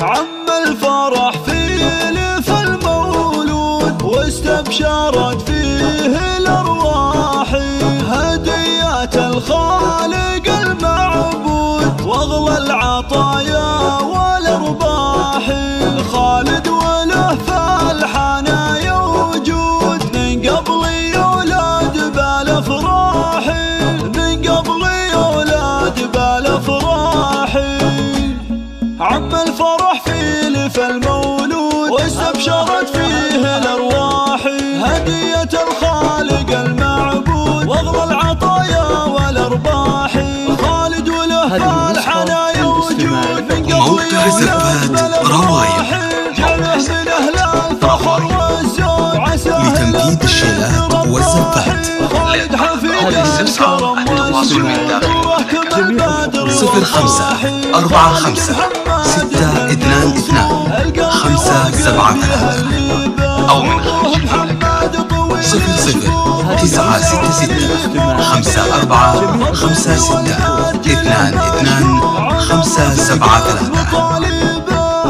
عم الفرح فيه لف المولود واستبشرت فيه الأرواح، هديات الخالق المعبود واغلى العطايا والأرباح. خالد وله فالحنايا وجود من قبل يولد بالأفراح، من قبل يولد بالأفراح. عم الفرح فيه لف المولود واستبشرت فيه الأرواح، هدية الخالق المعبود واغلى العطايا والأرباح. خالد وله فالحنايا وجود من قبل يولد بالأفراح، جعله من أهل الفخر والزود عساه لتنفيذ الشيلات والزفات. خالد حفيد الكرم والجود وركب البدر 0545 622 573 أو من خارج المملكة 00966 54 56 22 573.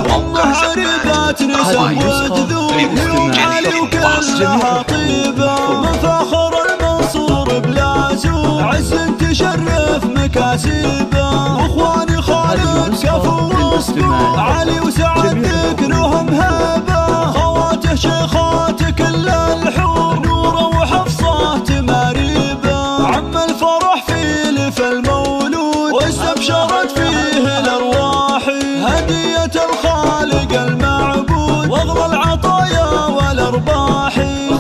موقع زفات رواية لمن جديد وكلها طيبة، من فخر المنصور بلا زول عز تشرف مكاسبه. واخواني خالد كفو وصفه علي وسعد ذكرهم هبه، خواته شيخات كل الحور نوره وحفصه تماريبه. عم الفرح فيه لف المولود واستبشرت فيه الأرواح، هدية الخالق المعبود واغلى العطايا والأرباح.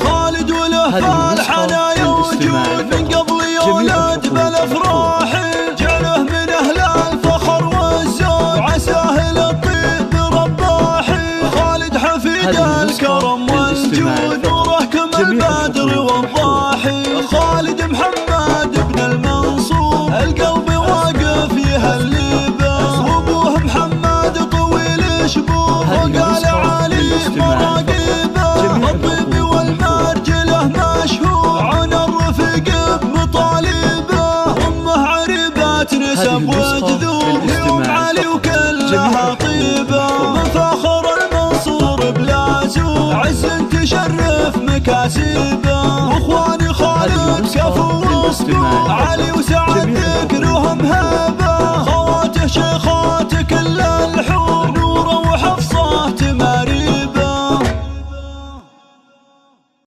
خالد وله فالحنايا وجود من قبل يولد بالأفراح، جعله من أهل الفخر والزود عساه للطيب رباح. خالد حفيد الكرم والجود نوره كم البدر والضاح. خالد محمد بن المنصور القلب واقف يهلبه، وابوه محمد طويل شبوه وقال علي مراقبه. الطيب والمرجله مشهور عن الرفيق بمطالبه، امه عريبات نسب وجذوب يوم علي وكلها طيبه. من فخر المنصور بلا زول عز تشرف مكاسبه، واخواني خالد كفو وصفه علي وسعد ذكرهم هبه.